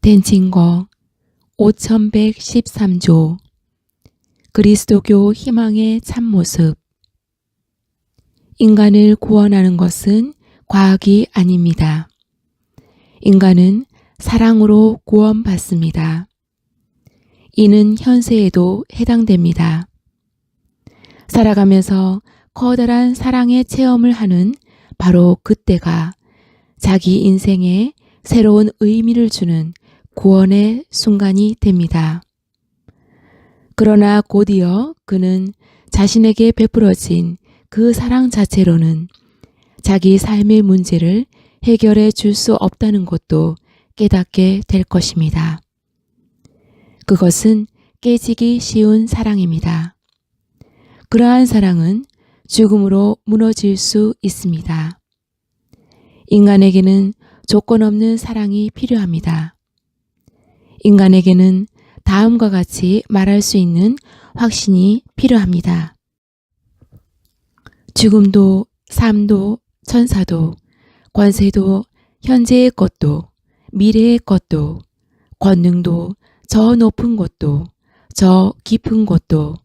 된 증거 5113조 그리스도교 희망의 참모습. 인간을 구원하는 것은 과학이 아닙니다. 인간은 사랑으로 구원받습니다. 이는 현세에도 해당됩니다. 살아가면서 커다란 사랑의 체험을 하는 바로 그때가 자기 인생에 새로운 의미를 주는 구원의 순간이 됩니다. 그러나 곧이어 그는 자신에게 베풀어진 그 사랑 자체로는 자기 삶의 문제를 해결해 줄 수 없다는 것도 깨닫게 될 것입니다. 그것은 깨지기 쉬운 사랑입니다. 그러한 사랑은 죽음으로 무너질 수 있습니다. 인간에게는 조건 없는 사랑이 필요합니다. 인간에게는 다음과 같이 말할 수 있는 확신이 필요합니다. 죽음도, 삶도, 천사도, 권세도, 현재의 것도, 미래의 것도, 권능도, 저 높은 곳도, 저 깊은 곳도,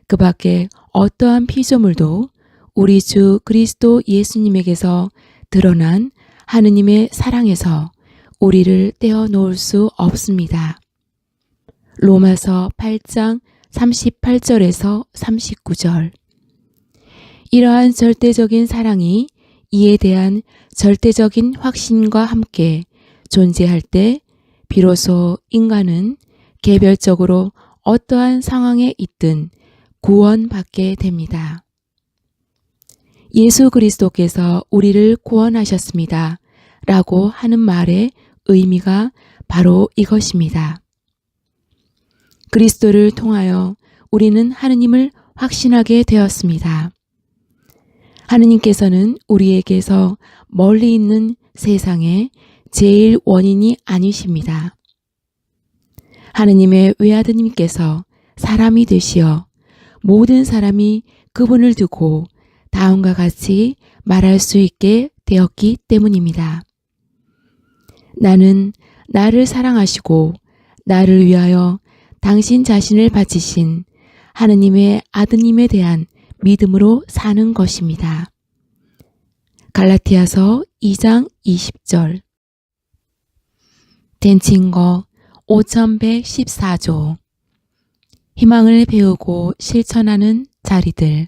그 밖에 어떠한 피조물도 우리 주 그리스도 예수님에게서 드러난 하느님의 사랑에서 우리를 떼어놓을 수 없습니다. 로마서 8장 38절에서 39절. 이러한 절대적인 사랑이 이에 대한 절대적인 확신과 함께 존재할 때 비로소 인간은 개별적으로 어떠한 상황에 있든 구원받게 됩니다. 예수 그리스도께서 우리를 구원하셨습니다. 라고 하는 말의 의미가 바로 이것입니다. 그리스도를 통하여 우리는 하느님을 확신하게 되었습니다. 하느님께서는 우리에게서 멀리 있는 세상의 제일 원인이 아니십니다. 하느님의 외아드님께서 사람이 되시어 모든 사람이 그분을 두고 다음과 같이 말할 수 있게 되었기 때문입니다. 나는 나를 사랑하시고 나를 위하여 당신 자신을 바치신 하느님의 아드님에 대한 믿음으로 사는 것입니다. 갈라티아서 2장 20절. 된 증거 5114조 희망을 배우고 실천하는 자리들.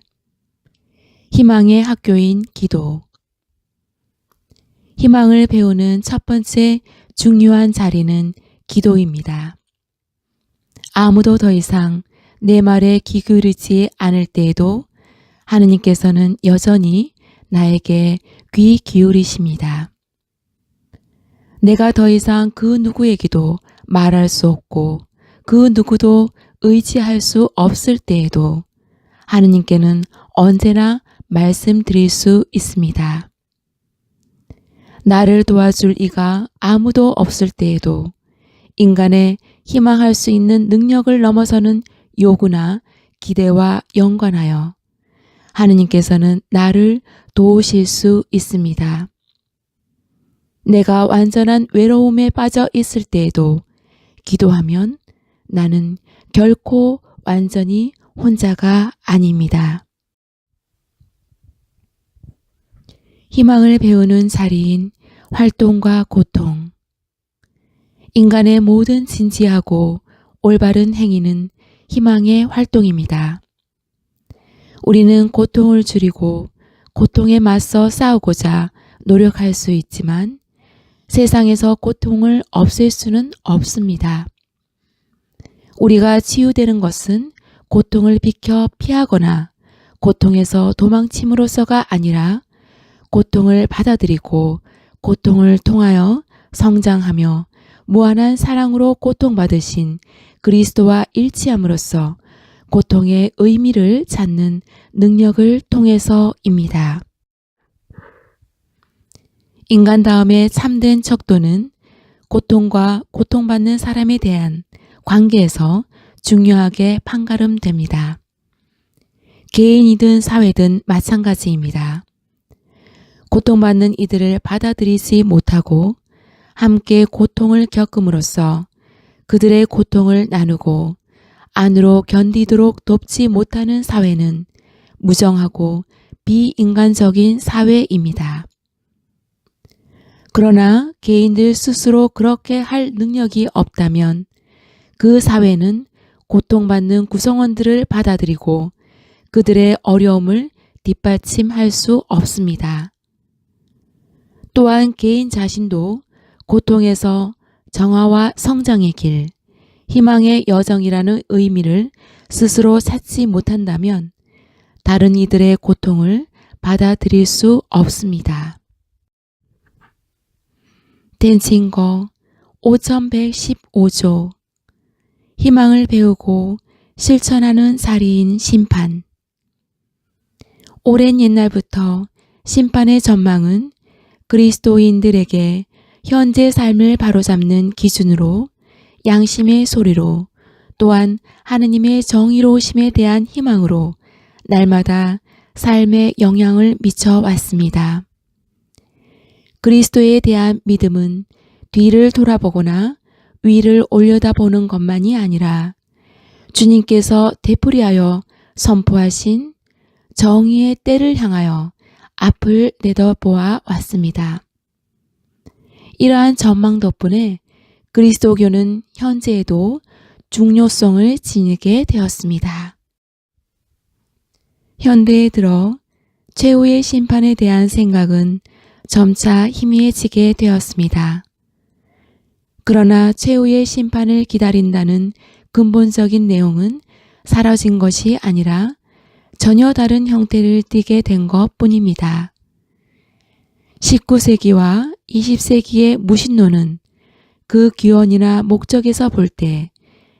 희망의 학교인 기도. 희망을 배우는 첫 번째 중요한 자리는 기도입니다. 아무도 더 이상 내 말에 귀 기울이지 않을 때에도 하느님께서는 여전히 나에게 귀 기울이십니다. 내가 더 이상 그 누구에게도 말할 수 없고 그 누구도 의지할 수 없을 때에도 하느님께는 언제나 말씀드릴 수 있습니다. 나를 도와줄 이가 아무도 없을 때에도 인간의 희망할 수 있는 능력을 넘어서는 요구나 기대와 연관하여 하느님께서는 나를 도우실 수 있습니다. 내가 완전한 외로움에 빠져 있을 때에도 기도하면 나는 결코 완전히 혼자가 아닙니다. 희망을 배우는 자리인 활동과 고통. 인간의 모든 진지하고 올바른 행위는 희망의 활동입니다. 우리는 고통을 줄이고 고통에 맞서 싸우고자 노력할 수 있지만 세상에서 고통을 없앨 수는 없습니다. 우리가 치유되는 것은 고통을 비켜 피하거나 고통에서 도망침으로써가 아니라 고통을 받아들이고 고통을 통하여 성장하며 무한한 사랑으로 고통받으신 그리스도와 일치함으로써 고통의 의미를 찾는 능력을 통해서입니다. 인간 다음에 참된 척도는 고통과 고통받는 사람에 대한 관계에서 중요하게 판가름됩니다. 개인이든 사회든 마찬가지입니다. 고통받는 이들을 받아들이지 못하고 함께 고통을 겪음으로써 그들의 고통을 나누고 안으로 견디도록 돕지 못하는 사회는 무정하고 비인간적인 사회입니다. 그러나 개인들 스스로 그렇게 할 능력이 없다면 그 사회는 고통받는 구성원들을 받아들이고 그들의 어려움을 뒷받침할 수 없습니다. 또한 개인 자신도 고통에서 정화와 성장의 길, 희망의 여정이라는 의미를 스스로 찾지 못한다면 다른 이들의 고통을 받아들일 수 없습니다. 댄칭거 5115조 희망을 배우고 실천하는 자리인 심판. 오랜 옛날부터 심판의 전망은 그리스도인들에게 현재 삶을 바로잡는 기준으로 양심의 소리로 또한 하느님의 정의로우심에 대한 희망으로 날마다 삶에 영향을 미쳐왔습니다. 그리스도에 대한 믿음은 뒤를 돌아보거나 위를 올려다보는 것만이 아니라 주님께서 되풀이하여 선포하신 정의의 때를 향하여 앞을 내다보아 왔습니다. 이러한 전망 덕분에 그리스도교는 현재에도 중요성을 지니게 되었습니다. 현대에 들어 최후의 심판에 대한 생각은 점차 희미해지게 되었습니다. 그러나 최후의 심판을 기다린다는 근본적인 내용은 사라진 것이 아니라 전혀 다른 형태를 띠게 된 것뿐입니다. 19세기와 20세기의 무신론은 그 기원이나 목적에서 볼 때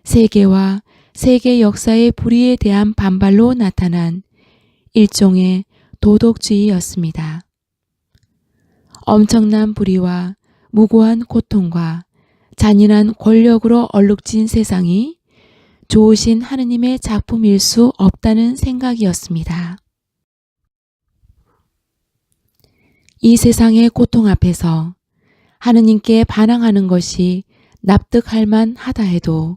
세계와 세계 역사의 불의에 대한 반발로 나타난 일종의 도덕주의였습니다. 엄청난 불의와 무고한 고통과 잔인한 권력으로 얼룩진 세상이 좋으신 하느님의 작품일 수 없다는 생각이었습니다. 이 세상의 고통 앞에서 하느님께 반항하는 것이 납득할 만하다 해도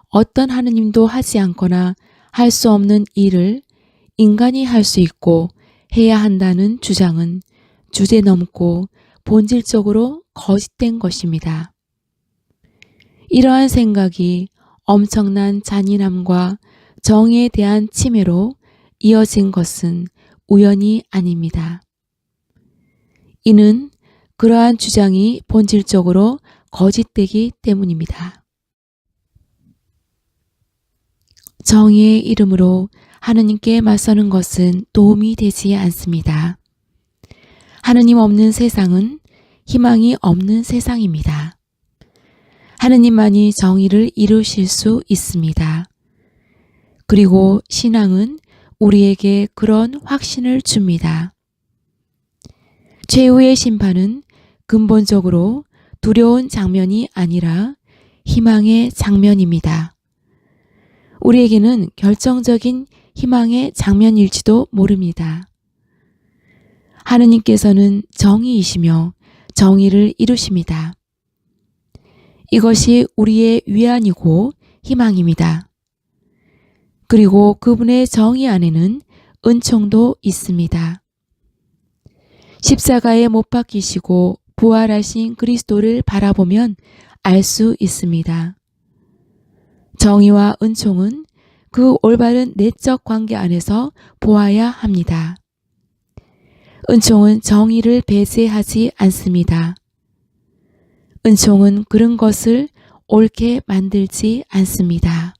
어떤 하느님도 하지 않거나 할 수 없는 일을 인간이 할 수 있고 해야 한다는 주장은 주제넘고 본질적으로 거짓된 것입니다. 이러한 생각이 엄청난 잔인함과 정의에 대한 침해로 이어진 것은 우연이 아닙니다. 이는 그러한 주장이 본질적으로 거짓되기 때문입니다. 정의의 이름으로 하느님께 맞서는 것은 도움이 되지 않습니다. 하느님 없는 세상은 희망이 없는 세상입니다. 하느님만이 정의를 이루실 수 있습니다. 그리고 신앙은 우리에게 그런 확신을 줍니다. 최후의 심판은 근본적으로 두려운 장면이 아니라 희망의 장면입니다. 우리에게는 결정적인 희망의 장면일지도 모릅니다. 하느님께서는 정의이시며 정의를 이루십니다. 이것이 우리의 위안이고 희망입니다. 그리고 그분의 정의 안에는 은총도 있습니다. 십자가에 못 박히시고 부활하신 그리스도를 바라보면 알 수 있습니다. 정의와 은총은 그 올바른 내적 관계 안에서 보아야 합니다. 은총은 정의를 배제하지 않습니다. 은총은 그런 것을 옳게 만들지 않습니다.